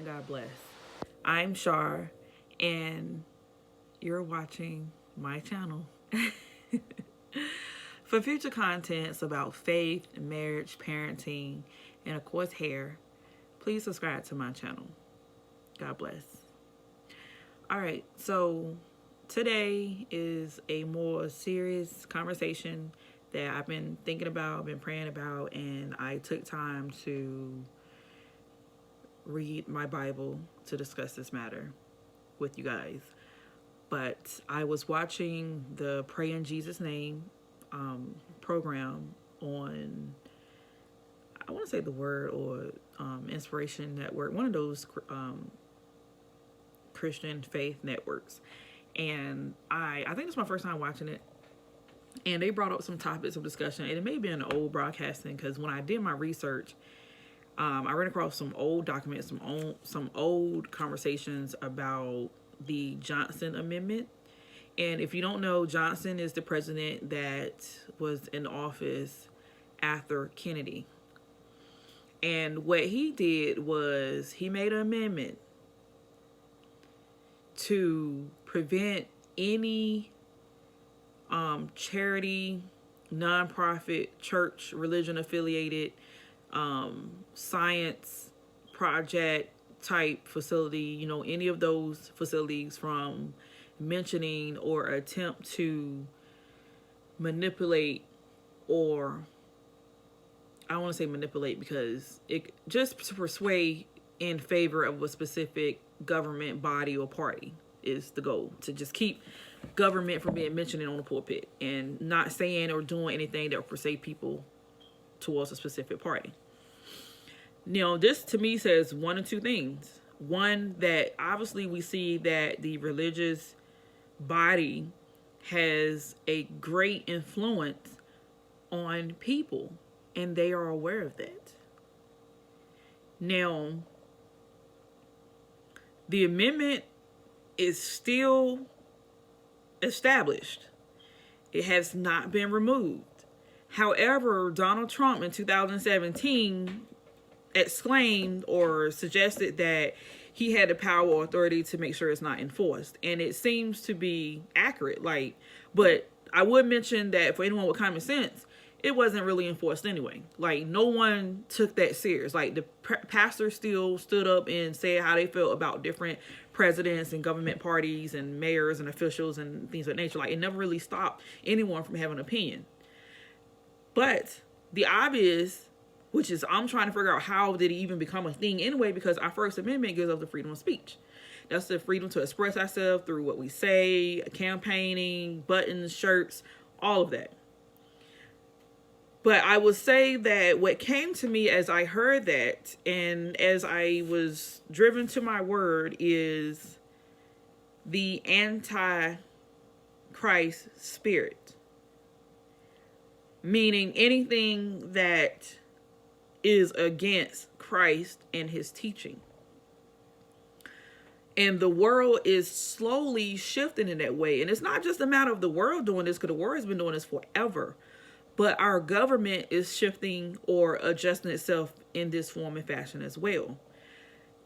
and God bless. I'm Shar, and you're watching my channel. For future contents about faith, marriage, parenting, and of course hair, please subscribe to my channel. God bless. All right, so today is a more serious conversation that I've been thinking about, been praying about, and I took time to read my Bible to discuss this matter with you guys. But I was watching the Pray in Jesus' Name program on, I want to say The Word or Inspiration Network, one of those Christian faith networks. And I think it's my first time watching it. And they brought up some topics of discussion, and it may be an old broadcasting, because when I did my research, I ran across some old documents, some old conversations about the Johnson Amendment. And if you don't know, Johnson is the president that was in office after Kennedy. And what he did was he made an amendment to prevent any charity, nonprofit, church, religion affiliated science project type facility, any of those facilities from mentioning or attempt to manipulate, or I don't want to say manipulate, because it just to persuade in favor of a specific government body or party is the goal, to just keep government from being mentioned on the pulpit and not saying or doing anything that will persuade people towards a specific party. Now, this to me says one of two things. One, that obviously we see that the religious body has a great influence on people, and they are aware of that. Now, the amendment is still established. It has not been removed. However, Donald Trump in 2017 exclaimed or suggested that he had the power or authority to make sure it's not enforced. And it seems to be accurate. But I would mention that for anyone with common sense, it wasn't really enforced anyway. No one took that serious. The pastor still stood up and said how they felt about different presidents and government parties and mayors and officials and things of that nature. It never really stopped anyone from having an opinion. But the obvious, which is I'm trying to figure out how did it even become a thing anyway, because our First Amendment gives us the freedom of speech. That's the freedom to express ourselves through what we say, campaigning, buttons, shirts, all of that. But I would say that what came to me as I heard that and as I was driven to my word is the anti-Christ spirit. Meaning anything that is against Christ and his teaching. And the world is slowly shifting in that way. And it's not just a matter of the world doing this, because the world has been doing this forever. But our government is shifting or adjusting itself in this form and fashion as well.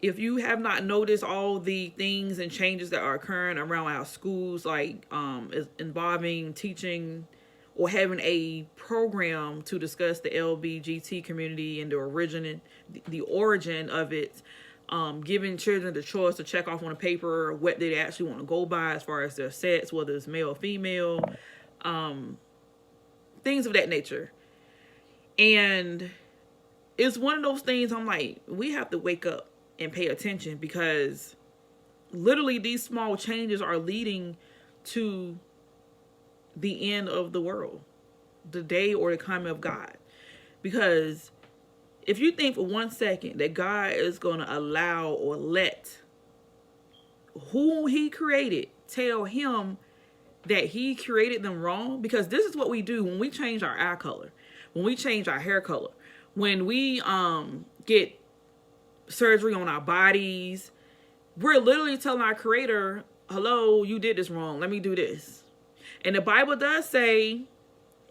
If you have not noticed all the things and changes that are occurring around our schools, involving teaching or having a program to discuss the LBGT community and the origin of it, giving children the choice to check off on a paper what they actually want to go by as far as their sex, whether it's male or female, things of that nature. And it's one of those things I'm like, we have to wake up and pay attention, because literally these small changes are leading to the end of the world, the day or the coming of God. Because if you think for 1 second that God is going to allow or let who he created tell him that he created them wrong, because this is what we do when we change our eye color, when we change our hair color, when we get surgery on our bodies, we're literally telling our creator, hello, you did this wrong, let me do this. And the Bible does say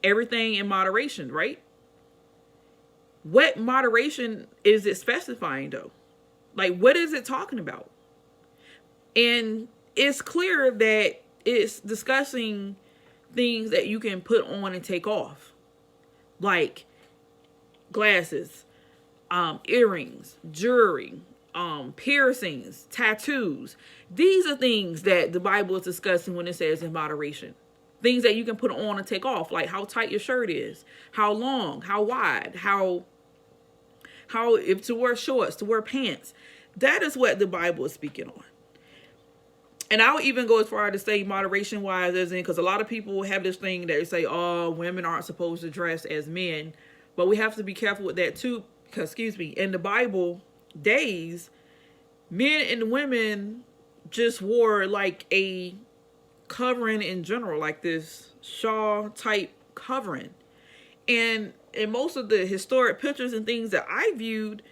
everything in moderation, right? What moderation is it specifying though? Like, what is it talking about? And it's clear that it's discussing things that you can put on and take off, like glasses, earrings, jewelry, piercings, tattoos. These are things that the Bible is discussing when it says in moderation. Things that you can put on and take off, like how tight your shirt is, how long, how wide, how if to wear shorts, to wear pants. That is what the Bible is speaking on. And I'll even go as far to say moderation wise, as in, because a lot of people have this thing that they say, oh, women aren't supposed to dress as men. But we have to be careful with that too, because, in the Bible days, men and women just wore like a covering in general, like this shawl type covering. And in most of the historic pictures and things that I viewed,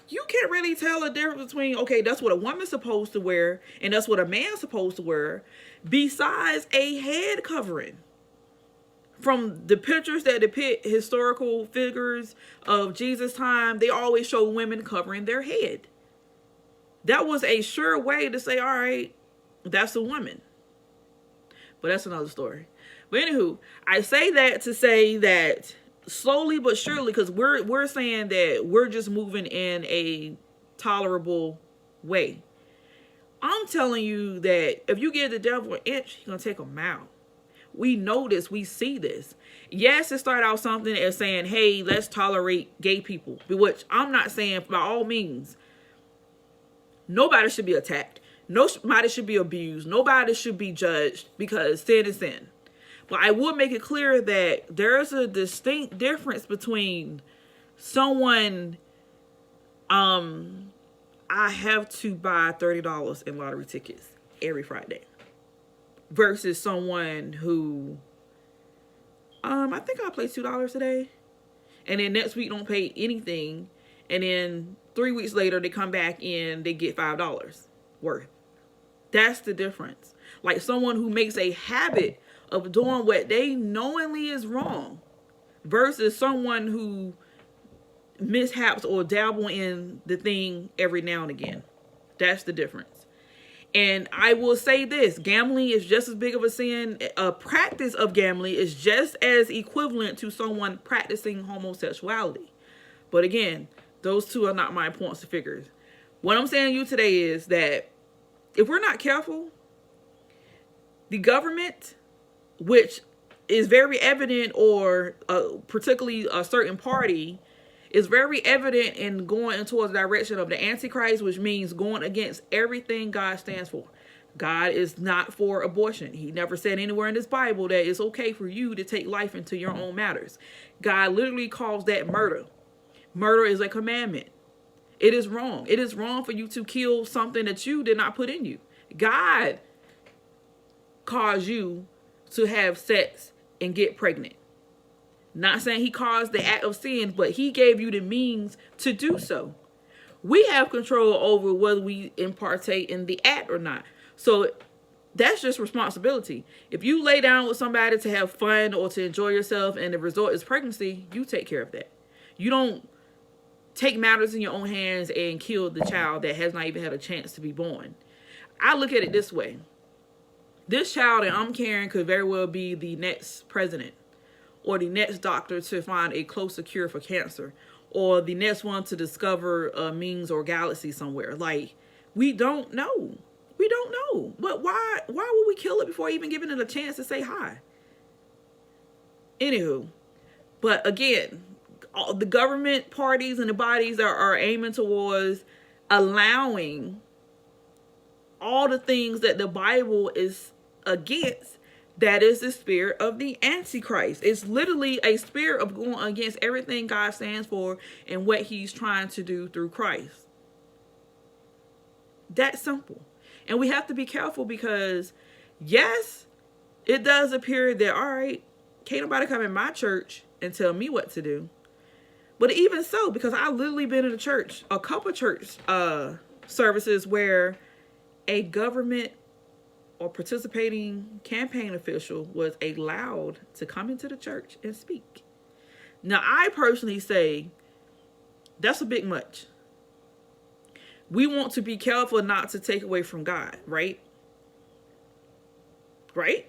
you can't really tell the difference between, okay, that's what a woman's supposed to wear and that's what a man's supposed to wear, besides a head covering. From the pictures that depict historical figures of Jesus' time, they always show women covering their head. That was a sure way to say, all right, that's a woman. But that's another story. But anywho, I say that to say that slowly but surely, because we're saying that we're just moving in a tolerable way. I'm telling you that if you give the devil an inch, he's going to take a mile. We know this. We see this. Yes, it started out something as saying, hey, let's tolerate gay people. Which I'm not saying by all means. Nobody should be attacked. Nobody should be abused. Nobody should be judged, because sin is sin. But I would make it clear that there's a distinct difference between someone, I have to buy $30 in lottery tickets every Friday, versus someone who, I think I'll play $2 today, and then next week don't pay anything, and then 3 weeks later they come back and they get $5 worth. That's the difference. Like someone who makes a habit of doing what they knowingly is wrong, versus someone who mishaps or dabble in the thing every now and again. That's the difference. And I will say this, gambling is just as big of a sin. A practice of gambling is just as equivalent to someone practicing homosexuality. But again, those two are not my points of figures. What I'm saying to you today is that if we're not careful, the government, which is very evident, or particularly a certain party, is very evident in going towards the direction of the Antichrist, which means going against everything God stands for. God is not for abortion. He never said anywhere in this Bible that it's okay for you to take life into your own matters. God literally calls that murder. Murder is a commandment. It is wrong. It is wrong for you to kill something that you did not put in you. God caused you to have sex and get pregnant. Not saying he caused the act of sin, but he gave you the means to do so. We have control over whether we impartate in the act or not. So that's just responsibility. If you lay down with somebody to have fun or to enjoy yourself and the result is pregnancy, you take care of that. You don't take matters in your own hands and kill the child that has not even had a chance to be born. I look at it this way. This child that I'm carrying could very well be the next president, or the next doctor to find a closer cure for cancer, or the next one to discover a means or galaxy somewhere. Like, we don't know. We don't know. But why would we kill it before even giving it a chance to say hi? Anywho, but again, all the government parties and the bodies are aiming towards allowing all the things that the Bible is against. That is the spirit of the Antichrist. It's literally a spirit of going against everything God stands for and what he's trying to do through Christ. That's simple. And we have to be careful, because yes, it does appear that, all right, can't nobody come in my church and tell me what to do. But even so, because I literally been in a church, a couple church services where a government or participating campaign official was allowed to come into the church and speak. Now, I personally say that's a bit much. we want to be careful not to take away from God, right? Right?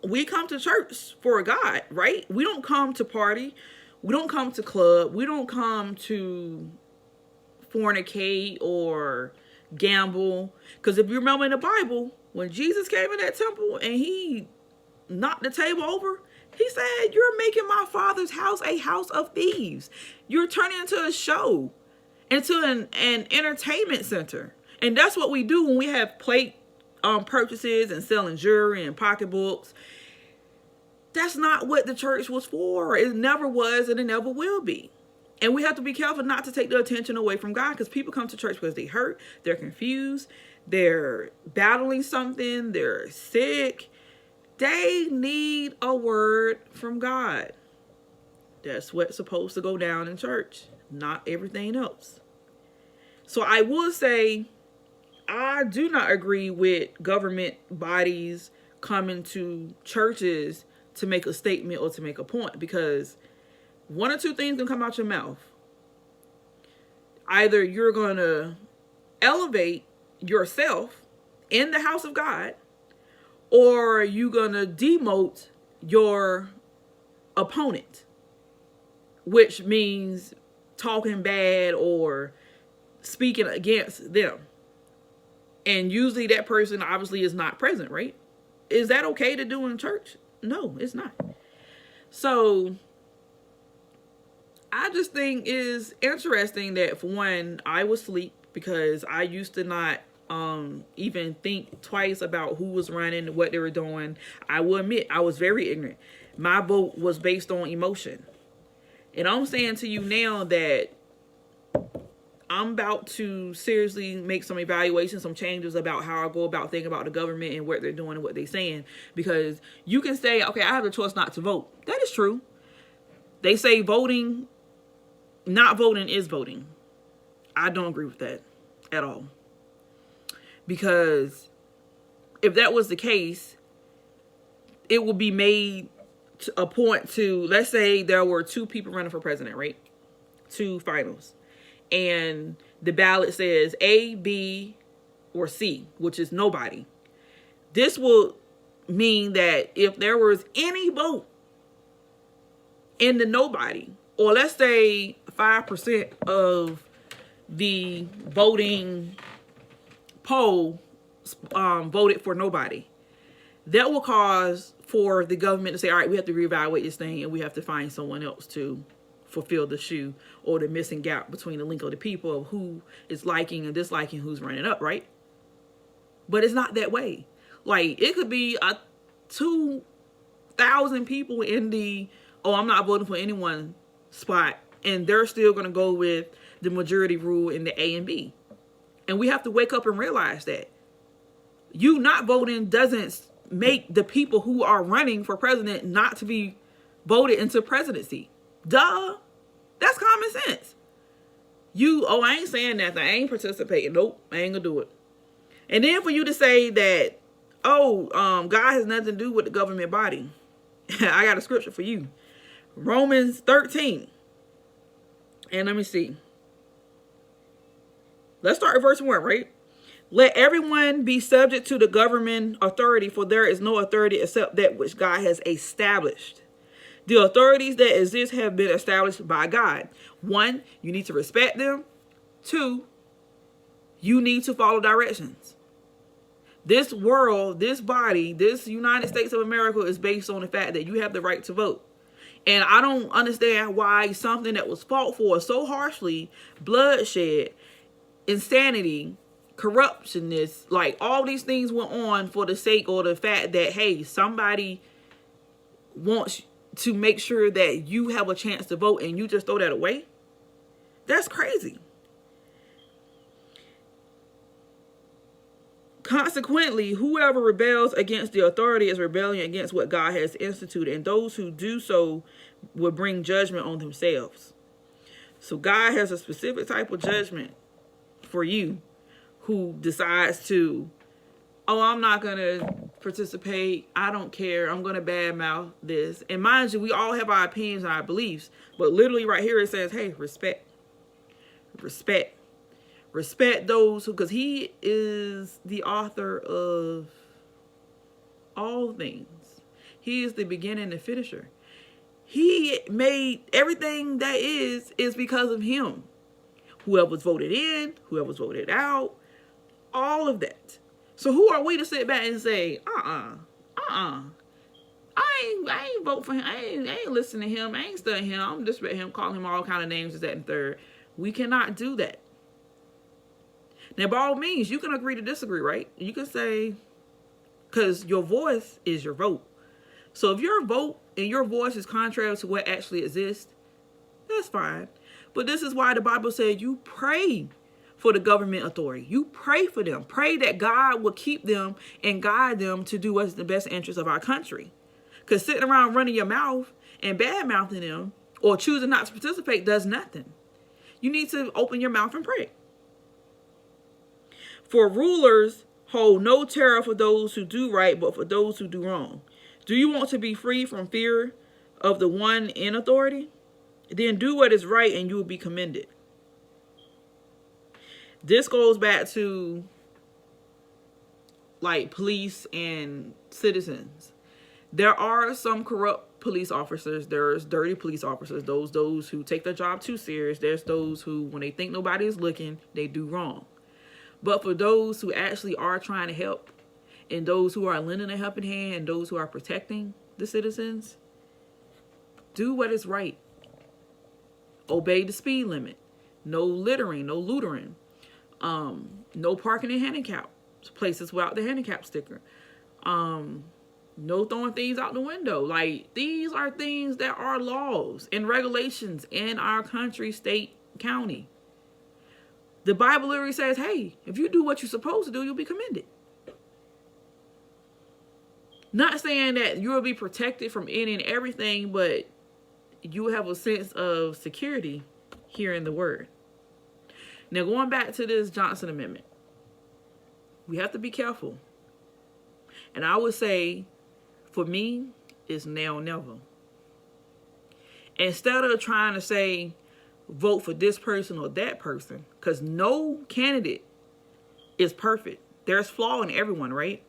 We come to church for God, right? We don't come to party. We don't come to club. We don't come to fornicate or gamble. Because if you remember in the Bible, when Jesus came in that temple and he knocked the table over, he said, you're making my Father's house a house of thieves. You're turning into a show, into an entertainment center. And that's what we do when we have plate purchases and selling jewelry and pocketbooks. That's not what the church was for. It never was, and it never will be. And we have to be careful not to take the attention away from God, because people come to church because they hurt, they're confused, they're battling something, they're sick. They need a word from God. That's what's supposed to go down in church, not everything else. So I will say, I do not agree with government bodies coming to churches to make a statement or to make a point, because one or two things can come out your mouth. Either you're going to elevate yourself in the house of God, or you're going to demote your opponent, which means talking bad or speaking against them. And usually that person obviously is not present, right? Is that okay to do in church? No, it's not. So I just think it's interesting that, for one, I was asleep because I used to not even think twice about who was running, what they were doing. I will admit, I was very ignorant. My vote was based on emotion. And I'm saying to you now that I'm about to seriously make some evaluations, some changes about how I go about thinking about the government and what they're doing and what they're saying. Because you can say, okay, I have the choice not to vote. That is true. They say voting, not voting is voting. I don't agree with that at all. Because if that was the case, it would be made a point to, let's say there were two people running for president, right? Two finals. And the ballot says A, B, or C, which is nobody. This will mean that if there was any vote in the nobody, or let's say 5% of the voting poll voted for nobody, that will cause for the government to say, all right, we have to reevaluate this thing and we have to find someone else to fulfill the shoe or the missing gap between the link of the people of who is liking and disliking who's running up, right? But it's not that way. Like, it could be 2,000 people in the, oh, I'm not voting for anyone spot, and they're still going to go with the majority rule in the A and B. And we have to wake up and realize that you not voting doesn't make the people who are running for president not to be voted into presidency. Duh. That's common sense. I ain't saying nothing. I ain't participating. Nope, I ain't gonna do it. And then for you to say that, God has nothing to do with the government body. I got a scripture for you. Romans 13. And let me see. Let's start at verse 1, right? Let everyone be subject to the government authority, for there is no authority except that which God has established. The authorities that exist have been established by God. 1, you need to respect them. 2, you need to follow directions. This world, this body, this United States of America is based on the fact that you have the right to vote. And I don't understand why something that was fought for so harshly, bloodshed, insanity, corruptionness, like all these things went on for the sake or the fact that, hey, somebody wants to make sure that you have a chance to vote and you just throw that away. That's crazy. Consequently, whoever rebels against the authority is rebelling against what God has instituted, and those who do so will bring judgment on themselves. So God has a specific type of judgment for you who decides to, I'm not going to participate. I don't care. I'm going to badmouth this. And mind you, we all have our opinions and our beliefs. But literally right here it says, hey, respect. Respect. Respect those who, because he is the author of all things. He is the beginning and the finisher. He made everything that is because of him. Whoever was voted in, whoever was voted out, all of that. So who are we to sit back and say, I ain't vote for him. I ain't listen to him. I ain't studying him. I'm disrespect him, calling him all kind of names, this, that, and third. We cannot do that. Now, by all means, you can agree to disagree, right? You can say, because your voice is your vote. So if your vote and your voice is contrary to what actually exists, that's fine. But this is why the Bible said you pray for the government authority. You pray for them. Pray that God will keep them and guide them to do what's the best interest of our country. Because sitting around running your mouth and bad-mouthing them or choosing not to participate does nothing. You need to open your mouth and pray. For rulers hold no terror for those who do right, but for those who do wrong. Do you want to be free from fear of the one in authority? Then do what is right and you will be commended. This goes back to like police and citizens. There are some corrupt police officers. There's dirty police officers. Those who take their job too serious. There's those who, when they think nobody is looking, they do wrong. But for those who actually are trying to help, and those who are lending a helping hand, and those who are protecting the citizens, do what is right. Obey the speed limit. No littering, no loitering. No parking in handicap places without the handicap sticker. No throwing things out the window. Like, these are things that are laws and regulations in our country, state, county. The Bible literally says, hey, if you do what you're supposed to do, you'll be commended. Not saying that you will be protected from any and everything, but you have a sense of security here in the word. Now, going back to this Johnson Amendment, we have to be careful. And I would say, for me, it's now or never. Instead of trying to say, vote for this person or that person, because no candidate is perfect. There's flaw in everyone, right?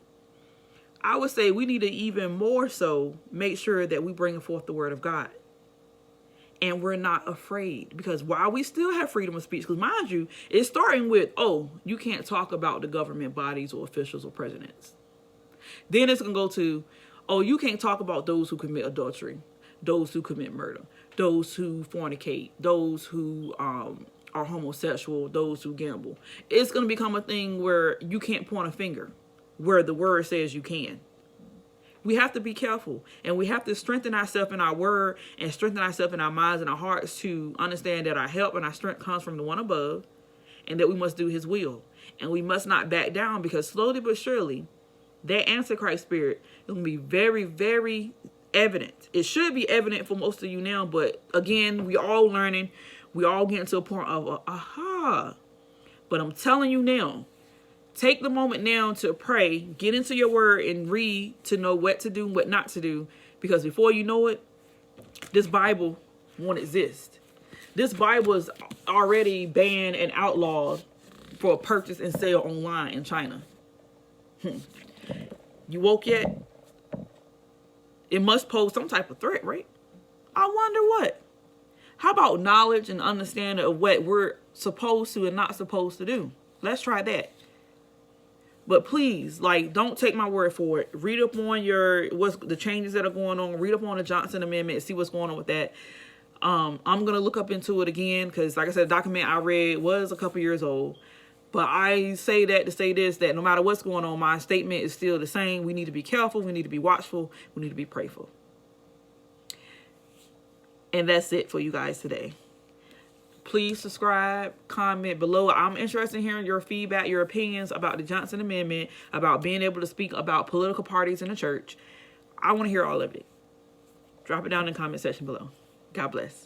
I would say we need to even more so make sure that we bring forth the word of God. And we're not afraid, because while we still have freedom of speech, because mind you, it's starting with, oh, you can't talk about the government bodies or officials or presidents. Then it's going to go to, oh, you can't talk about those who commit adultery, those who commit murder, those who fornicate, those who are homosexual, those who gamble. It's going to become a thing where you can't point a finger where the word says you can. We have to be careful, and we have to strengthen ourselves in our word and strengthen ourselves in our minds and our hearts to understand that our help and our strength comes from the one above, and that we must do his will. And we must not back down, because slowly but surely, that Antichrist spirit is going to be very, very evident. It should be evident for most of you now, but again, we all learning. We all getting to a point of, aha. But I'm telling you now, take the moment now to pray, get into your word and read to know what to do and what not to do. Because before you know it, this Bible won't exist. This Bible is already banned and outlawed for purchase and sale online in China. You woke yet? It must pose some type of threat, right? I wonder what. How about knowledge and understanding of what we're supposed to and not supposed to do? Let's try that. But please, like, don't take my word for it. Read up on what's the changes that are going on. Read up on the Johnson Amendment and see what's going on with that. I'm going to look up into it again, because like I said, the document I read was a couple years old. But I say that to say this, that no matter what's going on, my statement is still the same. We need to be careful. We need to be watchful. We need to be prayerful. And that's it for you guys today. Please subscribe, comment below. I'm interested in hearing your feedback, your opinions about the Johnson Amendment, about being able to speak about political parties in the church. I want to hear all of it. Drop it down in the comment section below. God bless.